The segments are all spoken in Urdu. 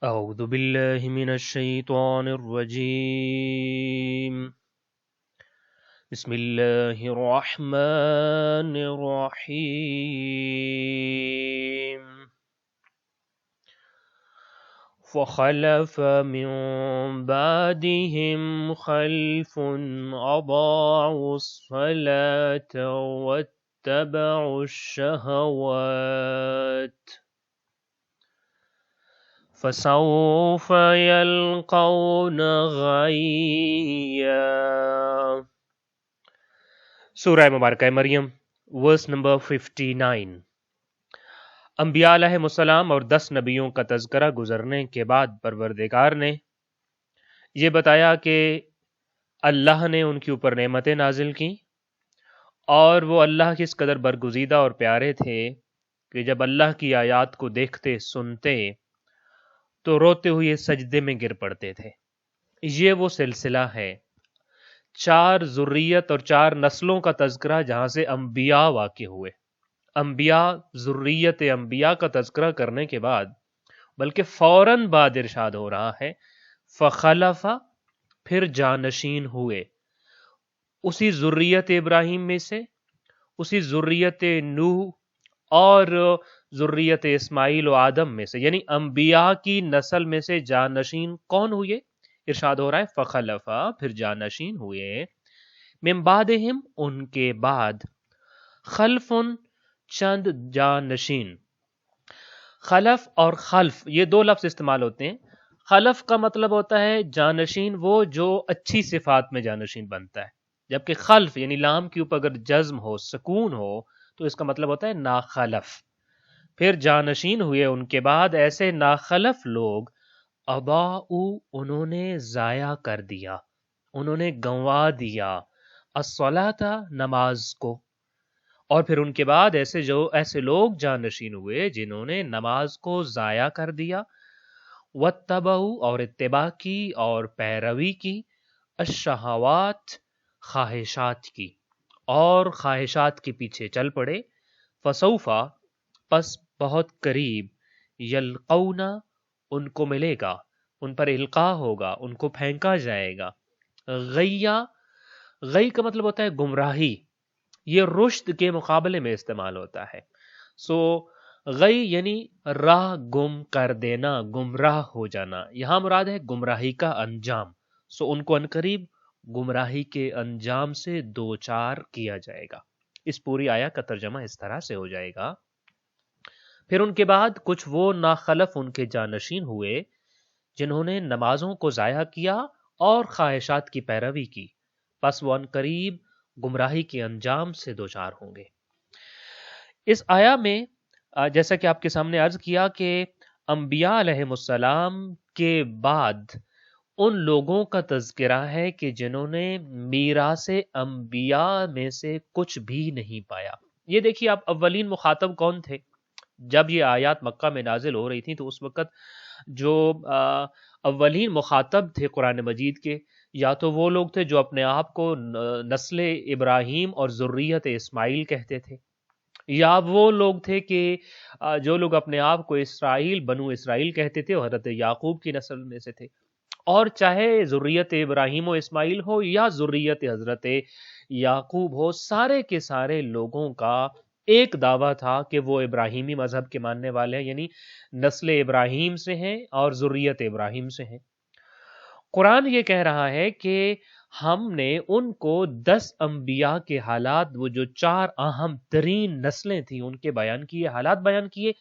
أعوذ بالله من الشيطان الرجيم بسم الله الرحمن الرحيم فخلف من بعدهم خلف أضاعوا الصلاة واتبعوا الشهوات فسوف يلقون غيا. سورہ مبارکہ مریم ورس نمبر 59. انبیاء علیہ السلام اور 10 نبیوں کا تذکرہ گزرنے کے بعد پروردگار نے یہ بتایا کہ اللہ نے ان کے اوپر نعمتیں نازل کی اور وہ اللہ کی اس قدر برگزیدہ اور پیارے تھے کہ جب اللہ کی آیات کو دیکھتے سنتے تو روتے ہوئے سجدے میں گر پڑتے تھے. یہ وہ سلسلہ ہے 4 ذریت اور 4 نسلوں کا تذکرہ جہاں سے انبیاء واقع ہوئے. انبیاء ذریت انبیاء کا تذکرہ کرنے کے بعد بلکہ فوراً بعد ارشاد ہو رہا ہے فخلف، پھر جانشین ہوئے اسی ذریت ابراہیم میں سے، اسی ذریت نوح اور ذریت اسماعیل و آدم میں سے، یعنی انبیاء کی نسل میں سے جانشین کون ہوئے؟ ارشاد ہو رہا ہے فخلفا، پھر جانشین ہوئے من بعدہم، ان کے بعد خلفن، چند جانشین. خلف اور خلف یہ 2 لفظ استعمال ہوتے ہیں. خلف کا مطلب ہوتا ہے جانشین وہ جو اچھی صفات میں جانشین بنتا ہے، جبکہ خلف یعنی لام کے اوپر اگر جزم ہو، سکون ہو، تو اس کا مطلب ہوتا ہے ناخلف. پھر جانشین ہوئے ان کے بعد ایسے ناخلف لوگ اضاعوا، انہوں نے ضائع کر دیا، انہوں نے گنوا دیا الصلاۃ، نماز کو. اور پھر ان کے بعد ایسے لوگ جانشین ہوئے جنہوں نے نماز کو ضائع کر دیا، واتبعوا، اور اتباع کی اور پیروی کی، الشہوات، خواہشات کی، اور خواہشات کے پیچھے چل پڑے. فسوفا، پس بہت قریب، یلقون، ان کو ملے گا، ان پر القاء ہوگا، ان کو پھینکا جائے گا. غیا، غی کا مطلب ہوتا ہے گمراہی، یہ رشد کے مقابلے میں استعمال ہوتا ہے. غی یعنی راہ گم کر دینا، گمراہ ہو جانا. یہاں مراد ہے گمراہی کا انجام. ان کو عنقریب گمراہی کے انجام سے دوچار کیا جائے گا. اس پوری آیا کا ترجمہ اس طرح سے ہو جائے گا. پھر ان کے بعد کچھ وہ ناخلف ان کے جانشین ہوئے جنہوں نے نمازوں کو ضائع کیا اور خواہشات کی پیروی کی، پس وہ عنقریب گمراہی کے انجام سے دوچار ہوں گے. اس آیا میں جیسا کہ آپ کے سامنے عرض کیا کہ انبیاء علیہ السلام کے بعد ان لوگوں کا تذکرہ ہے کہ جنہوں نے میراث انبیاء میں سے کچھ بھی نہیں پایا. یہ دیکھیے آپ اولین مخاطب کون تھے جب یہ آیات مکہ میں نازل ہو رہی تھی؟ تو اس وقت جو اولین مخاطب تھے قرآن مجید کے، یا تو وہ لوگ تھے جو اپنے آپ کو نسل ابراہیم اور ذریت اسماعیل کہتے تھے، یا وہ لوگ تھے کہ جو لوگ اپنے آپ کو اسرائیل، بنو اسرائیل کہتے تھے اور حضرت یعقوب کی نسل میں سے تھے. اور چاہے ذریت ابراہیم و اسماعیل ہو یا ذریت حضرت یعقوب ہو، سارے کے سارے لوگوں کا ایک دعویٰ تھا کہ وہ ابراہیمی مذہب کے ماننے والے ہیں، یعنی نسل ابراہیم سے ہیں اور ذریت ابراہیم سے ہیں. قرآن یہ کہہ رہا ہے کہ ہم نے ان کو 10 انبیاء کے حالات، وہ جو 4 اہم ترین نسلیں تھیں، ان کے بیان کیے، حالات بیان کیے،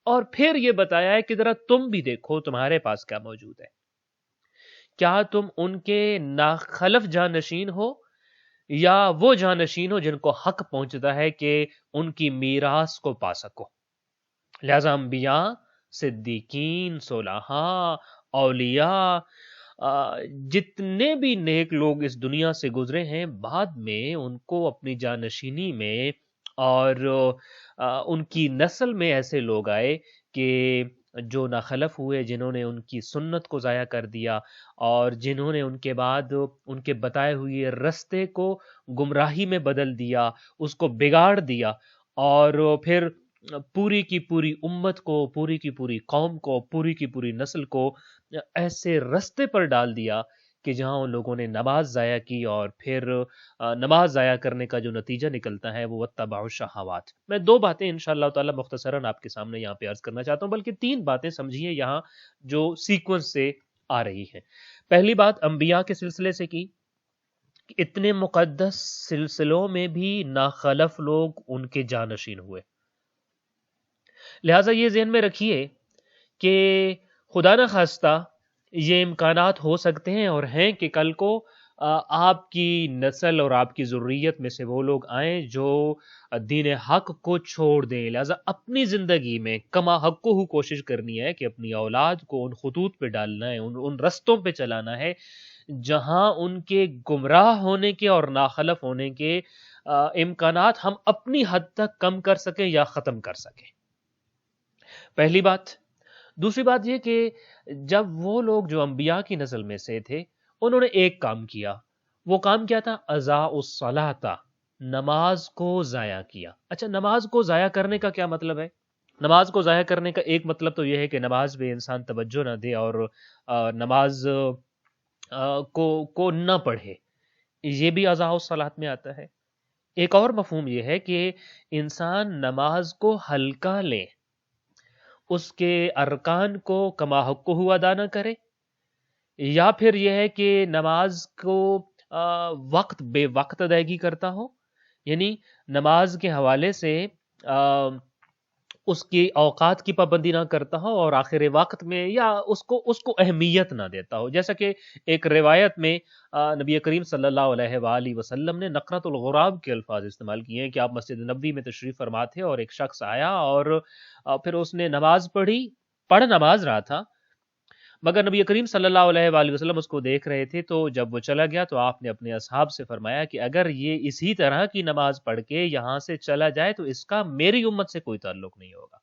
اور پھر یہ بتایا ہے کہ ذرا تم بھی دیکھو تمہارے پاس کیا موجود ہے. کیا تم ان کے ناخلف جانشین ہو یا وہ جانشین ہو جن کو حق پہنچتا ہے کہ ان کی میراث کو پا سکو؟ لہذا انبیاء، صدیقین، صلحاء، اولیاء، جتنے بھی نیک لوگ اس دنیا سے گزرے ہیں، بعد میں ان کو اپنی جانشینی میں اور ان کی نسل میں ایسے لوگ آئے کہ جو ناخلف ہوئے، جنہوں نے ان کی سنت کو ضائع کر دیا اور جنہوں نے ان کے بعد ان کے بتائے ہوئے رستے کو گمراہی میں بدل دیا، اس کو بگاڑ دیا، اور پھر پوری کی پوری امت کو، پوری کی پوری قوم کو، پوری کی پوری نسل کو ایسے رستے پر ڈال دیا کہ جہاں ان لوگوں نے نماز ضائع کی، اور پھر نماز ضائع کرنے کا جو نتیجہ نکلتا ہے وہ واتبعوا الشہوات۔ میں دو باتیں انشاءاللہ تعالی مختصراً آپ کے سامنے یہاں پہ عرض کرنا چاہتا ہوں، بلکہ تین باتیں سمجھیے یہاں جو سیکوینس سے آ رہی ہیں۔ پہلی بات انبیاء کے سلسلے سے کی، کہ اتنے مقدس سلسلوں میں بھی ناخلف لوگ ان کے جانشین ہوئے۔ لہٰذا یہ ذہن میں رکھیے کہ خدا نہ خواستہ یہ امکانات ہو سکتے ہیں اور ہیں کہ کل کو آپ کی نسل اور آپ کی ذریت میں سے وہ لوگ آئیں جو دین حق کو چھوڑ دیں۔ لہٰذا اپنی زندگی میں کما حق کو کوشش کرنی ہے کہ اپنی اولاد کو ان خطوط پہ ڈالنا ہے، ان رستوں پہ چلانا ہے جہاں ان کے گمراہ ہونے کے اور ناخلف ہونے کے امکانات ہم اپنی حد تک کم کر سکیں یا ختم کر سکیں۔ پہلی بات۔ دوسری بات یہ کہ جب وہ لوگ جو انبیاء کی نسل میں سے تھے انہوں نے ایک کام کیا، وہ کام کیا تھا؟ اضاعوا الصلاۃ، نماز کو ضائع کیا۔ اچھا، نماز کو ضائع کرنے کا کیا مطلب ہے؟ نماز کو ضائع کرنے کا ایک مطلب تو یہ ہے کہ نماز پہ انسان توجہ نہ دے اور نماز کو نہ پڑھے، یہ بھی اضاعوا الصلاۃ میں آتا ہے۔ ایک اور مفہوم یہ ہے کہ انسان نماز کو ہلکا لے، اس کے ارکان کو کما حق کو ادا نہ کرے، یا پھر یہ ہے کہ نماز کو وقت بے وقت ادائیگی کرتا ہو، یعنی نماز کے حوالے سے اس کی اوقات کی پابندی نہ کرتا ہو اور آخر وقت میں یا اس کو اہمیت نہ دیتا ہو۔ جیسا کہ ایک روایت میں نبی کریم صلی اللہ علیہ وآلہ وسلم نے نقرۃ الغراب کے الفاظ استعمال کیے ہیں کہ آپ مسجد نبوی میں تشریف فرما تھے اور ایک شخص آیا اور پھر اس نے نماز پڑھ نماز رہا تھا، مگر نبی کریم صلی اللہ علیہ وآلہ وسلم اس کو دیکھ رہے تھے، تو جب وہ چلا گیا تو آپ نے اپنے اصحاب سے فرمایا کہ اگر یہ اسی طرح کی نماز پڑھ کے یہاں سے چلا جائے تو اس کا میری امت سے کوئی تعلق نہیں ہوگا۔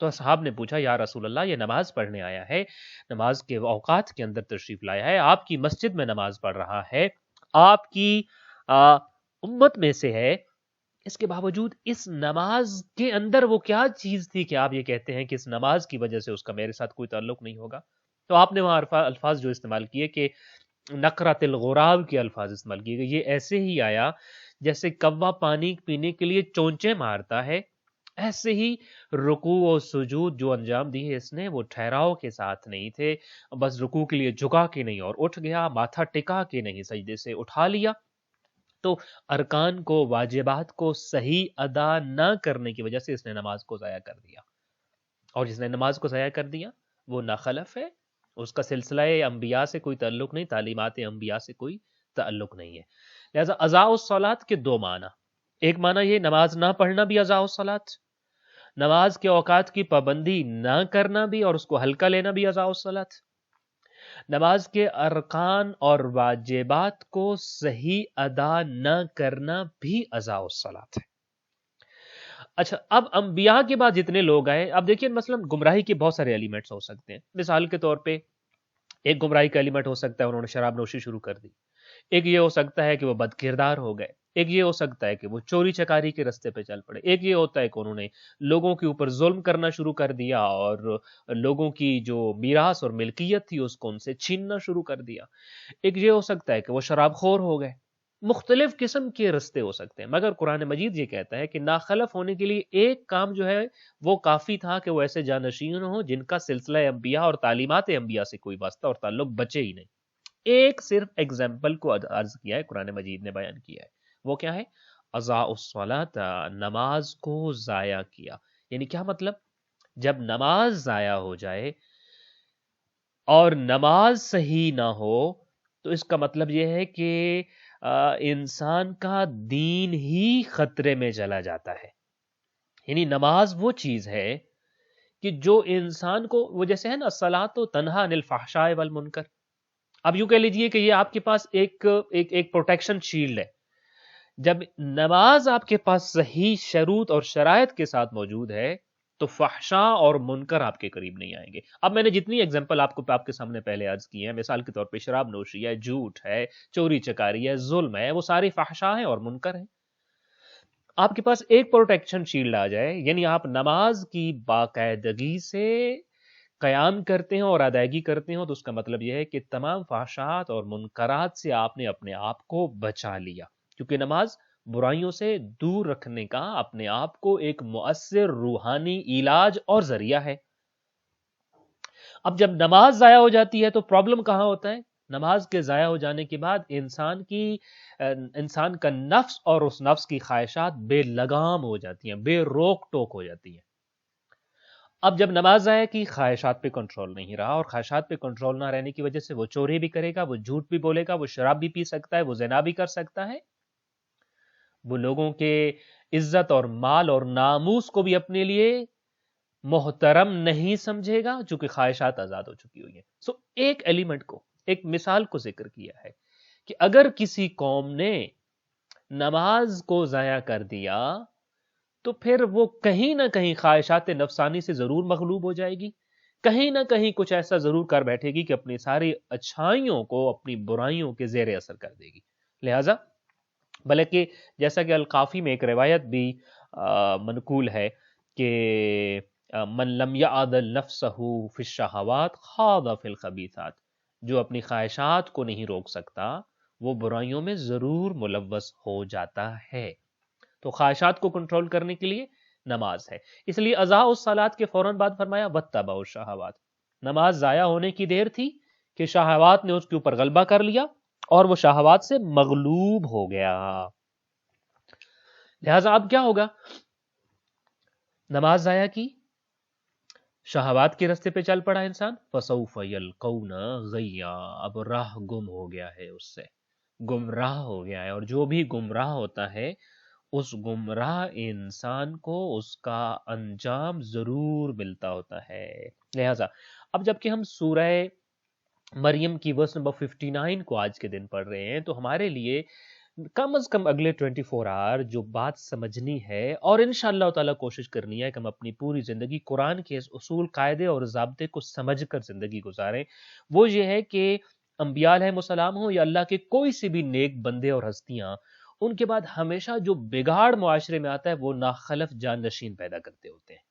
تو اصحاب نے پوچھا، یا رسول اللہ، یہ نماز پڑھنے آیا ہے، نماز کے اوقات کے اندر تشریف لایا ہے، آپ کی مسجد میں نماز پڑھ رہا ہے، آپ کی امت میں سے ہے، اس کے باوجود اس نماز کے اندر وہ کیا چیز تھی کہ آپ یہ کہتے ہیں کہ اس نماز کی وجہ سے اس کا میرے ساتھ کوئی تعلق نہیں ہوگا؟ تو آپ نے وہاں الفاظ جو استعمال کیے کہ نقرۃ الغراب کے الفاظ استعمال کیے گئے، یہ ایسے ہی آیا جیسے کوا پانی پینے کے لیے چونچے مارتا ہے، ایسے ہی رکوع و سجود جو انجام دیے اس نے وہ ٹھہراؤ کے ساتھ نہیں تھے، بس رکوع کے لیے جھکا کے نہیں اور اٹھ گیا، ماتھا ٹکا کے نہیں سجدے سے اٹھا لیا۔ تو ارکان کو، واجبات کو صحیح ادا نہ کرنے کی وجہ سے اس نے نماز کو ضائع کر دیا، اور جس نے نماز کو ضائع کر دیا وہ ناخلف ہے، اس کا سلسلہ انبیاء سے کوئی تعلق نہیں، تعلیمات انبیاء سے کوئی تعلق نہیں ہے۔ لہذا اضاعوا الصلاۃ کے دو معنی، ایک معنی یہ نماز نہ پڑھنا بھی اضاعوا الصلاۃ، نماز کے اوقات کی پابندی نہ کرنا بھی اور اس کو ہلکا لینا بھی اضاعوا الصلاۃ، نماز کے ارکان اور واجبات کو صحیح ادا نہ کرنا بھی اضاعوا الصلاۃ ہے۔ اچھا، اب انبیاء کے بعد جتنے لوگ آئے، اب دیکھیے مثلا گمراہی کے بہت سارے ایلیمنٹس ہو سکتے ہیں۔ مثال کے طور پہ ایک گمراہی کا ایلیمنٹ ہو سکتا ہے انہوں نے شراب نوشی شروع کر دی، ایک یہ ہو سکتا ہے کہ وہ بد کردار ہو گئے، ایک یہ ہو سکتا ہے کہ وہ چوری چکاری کے رستے پہ چل پڑے، ایک یہ ہوتا ہے کہ انہوں نے لوگوں کے اوپر ظلم کرنا شروع کر دیا اور لوگوں کی جو میراث اور ملکیت تھی اس کو ان سے چھیننا شروع کر دیا، ایک یہ ہو سکتا ہے کہ وہ شراب خور ہو گئے۔ مختلف قسم کے رستے ہو سکتے ہیں، مگر قرآن مجید یہ کہتا ہے کہ ناخلف ہونے کے لیے ایک کام جو ہے وہ کافی تھا کہ وہ ایسے جانشین ہوں جن کا سلسلہ انبیاء اور تعلیمات انبیاء سے کوئی واسطہ اور تعلق بچے ہی نہیں۔ ایک صرف ایگزامپل کو عرض کیا ہے قرآن مجید نے، بیان کیا ہے، وہ کیا ہے؟ اضاعوا الصلاۃ، نماز کو ضائع کیا۔ یعنی کیا مطلب؟ جب نماز ضائع ہو جائے اور نماز صحیح نہ ہو تو اس کا مطلب یہ ہے کہ انسان کا دین ہی خطرے میں چلا جاتا ہے۔ یعنی نماز وہ چیز ہے کہ جو انسان کو، وہ جیسے ہے نا الصلاۃ تنہی عن الفحشاء والمنکر، اب یوں کہہ لیجئے کہ یہ آپ کے پاس ایک پروٹیکشن شیلڈ ہے۔ جب نماز آپ کے پاس صحیح شروط اور شرائط کے ساتھ موجود ہے تو فحشاء اور منکر آپ کے قریب نہیں آئیں گے۔ اب میں نے جتنی ایگزامپل آپ کے سامنے پہلے عرض کی ہیں، مثال کے طور پہ شراب نوشی ہے، جھوٹ ہے، چوری چکاری ہے، ظلم ہے، وہ ساری فحشاء ہیں اور منکر ہیں۔ آپ کے پاس ایک پروٹیکشن شیلڈ آ جائے، یعنی آپ نماز کی باقاعدگی سے قیام کرتے ہیں اور ادائیگی کرتے ہیں، تو اس کا مطلب یہ ہے کہ تمام فحشات اور منکرات سے آپ نے اپنے آپ کو بچا لیا، کیونکہ نماز برائیوں سے دور رکھنے کا اپنے آپ کو ایک مؤثر روحانی علاج اور ذریعہ ہے۔ اب جب نماز ضائع ہو جاتی ہے تو پرابلم کہاں ہوتا ہے؟ نماز کے ضائع ہو جانے کے بعد انسان کا نفس اور اس نفس کی خواہشات بے لگام ہو جاتی ہیں، بے روک ٹوک ہو جاتی ہیں۔ اب جب نماز ضائع کی، خواہشات پہ کنٹرول نہیں رہا، اور خواہشات پہ کنٹرول نہ رہنے کی وجہ سے وہ چوری بھی کرے گا، وہ جھوٹ بھی بولے گا، وہ شراب بھی پی سکتا ہے، وہ زنا بھی کر سکتا ہے، وہ لوگوں کے عزت اور مال اور ناموس کو بھی اپنے لیے محترم نہیں سمجھے گا، چونکہ خواہشات آزاد ہو چکی ہوئی ہیں۔ ایک ایلیمنٹ کو، ایک مثال کو ذکر کیا ہے کہ اگر کسی قوم نے نماز کو ضائع کر دیا تو پھر وہ کہیں نہ کہیں خواہشات نفسانی سے ضرور مغلوب ہو جائے گی، کہیں نہ کہیں کچھ ایسا ضرور کر بیٹھے گی کہ اپنی ساری اچھائیوں کو اپنی برائیوں کے زیر اثر کر دے گی۔ لہذا بلکہ جیسا کہ القافی میں ایک روایت بھی منقول ہے کہ من لم یعدل نفسہ فی الشہوات خاض فی الخبیثات، جو اپنی خواہشات کو نہیں روک سکتا وہ برائیوں میں ضرور ملوث ہو جاتا ہے۔ تو خواہشات کو کنٹرول کرنے کے لیے نماز ہے، اس لیے اضاء الصلاۃ کے فوراً بعد فرمایا واتبعوا الشہوات۔ نماز ضائع ہونے کی دیر تھی کہ شہوات نے اس کے اوپر غلبہ کر لیا اور وہ شہوات سے مغلوب ہو گیا۔ لہذا اب کیا ہوگا؟ نماز ضائع کی، شہوات کے رستے پہ چل پڑا انسان، فسوف یلقون غیا، اب راہ گم ہو گیا ہے، اس سے گمراہ ہو گیا ہے، اور جو بھی گمراہ ہوتا ہے اس گمراہ انسان کو اس کا انجام ضرور ملتا ہوتا ہے۔ لہذا اب جبکہ ہم سورہ مریم کی ورس نمبر 59 کو آج کے دن پڑھ رہے ہیں، تو ہمارے لیے کم از کم اگلے 24 آور جو بات سمجھنی ہے اور انشاءاللہ تعالی کوشش کرنی ہے کہ ہم اپنی پوری زندگی قرآن کے اس اصول، قاعدے اور ضابطے کو سمجھ کر زندگی گزاریں، وہ یہ ہے کہ انبیاء علیہ السلام ہوں یا اللہ کے کوئی سے بھی نیک بندے اور ہستیاں، ان کے بعد ہمیشہ جو بگاڑ معاشرے میں آتا ہے وہ ناخلف جانشین پیدا کرتے ہوتے ہیں،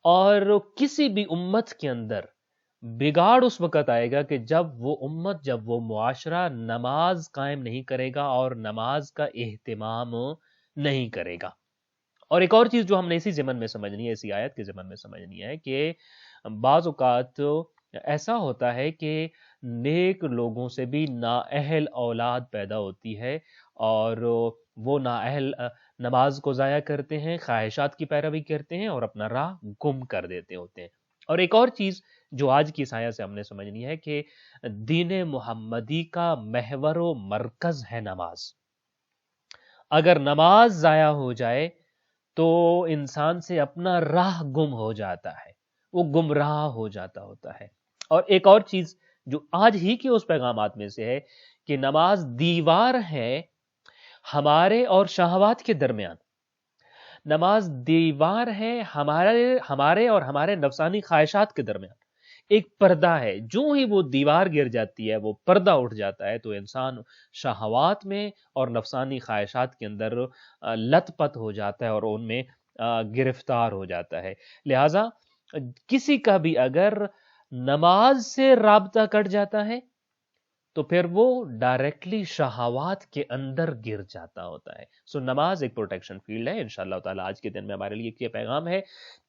اور کسی بھی امت کے اندر بگاڑ اس وقت آئے گا کہ جب وہ معاشرہ نماز قائم نہیں کرے گا اور نماز کا اہتمام نہیں کرے گا۔ اور ایک اور چیز جو ہم نے اسی ضمن میں سمجھنی ہے، اسی آیت کے ضمن میں سمجھنی ہے کہ بعض اوقات ایسا ہوتا ہے کہ نیک لوگوں سے بھی نااہل اولاد پیدا ہوتی ہے، اور وہ نااہل نماز کو ضائع کرتے ہیں، خواہشات کی پیروی کرتے ہیں اور اپنا راہ گم کر دیتے ہوتے ہیں۔ اور ایک اور چیز جو آج کی سایہ سے ہم نے سمجھنی ہے کہ دین محمدی کا محور و مرکز ہے نماز۔ اگر نماز ضائع ہو جائے تو انسان سے اپنا راہ گم ہو جاتا ہے، وہ گمراہ ہو جاتا ہوتا ہے۔ اور ایک اور چیز جو آج ہی کے اس پیغامات میں سے ہے کہ نماز دیوار ہے ہمارے اور شہوات کے درمیان، نماز دیوار ہے ہمارے اور ہمارے نفسانی خواہشات کے درمیان، ایک پردہ ہے، جو ہی وہ دیوار گر جاتی ہے، وہ پردہ اٹھ جاتا ہے، تو انسان شہوات میں اور نفسانی خواہشات کے اندر لت پت ہو جاتا ہے اور ان میں گرفتار ہو جاتا ہے۔ لہذا کسی کا بھی اگر نماز سے رابطہ کٹ جاتا ہے تو پھر وہ ڈائریکٹلی شہوات کے اندر گر جاتا ہوتا ہے۔ نماز ایک پروٹیکشن فیلڈ ہے۔ انشاءاللہ تعالی آج کے دن میں ہمارے لیے یہ پیغام ہے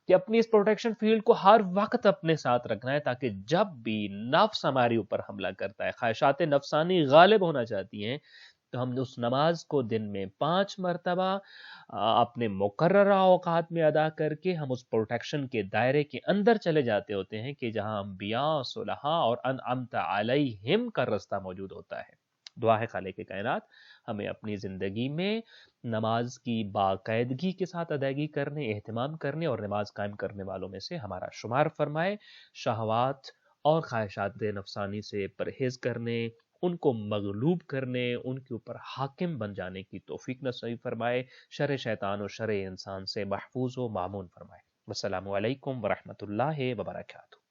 کہ اپنی اس پروٹیکشن فیلڈ کو ہر وقت اپنے ساتھ رکھنا ہے، تاکہ جب بھی نفس ہمارے اوپر حملہ کرتا ہے، خواہشات نفسانی غالب ہونا چاہتی ہیں، تو ہم اس نماز کو دن میں 5 مرتبہ اپنے مقررہ اوقات میں ادا کر کے ہم اس پروٹیکشن کے دائرے کے اندر چلے جاتے ہوتے ہیں کہ جہاں انبیاء، صلحاء اور انعمت علیہم کا راستہ موجود ہوتا ہے۔ دعا ہے خالق کائنات ہمیں اپنی زندگی میں نماز کی باقاعدگی کے ساتھ ادائیگی کرنے، اہتمام کرنے اور نماز قائم کرنے والوں میں سے ہمارا شمار فرمائے، شہوات اور خواہشات نفسانی سے پرہیز کرنے، ان کو مغلوب کرنے، ان کے اوپر حاکم بن جانے کی توفیق نصیب فرمائے، شر شیطان و شر انسان سے محفوظ و مامون فرمائے۔ السلام علیکم ورحمۃ اللہ وبرکاتہ۔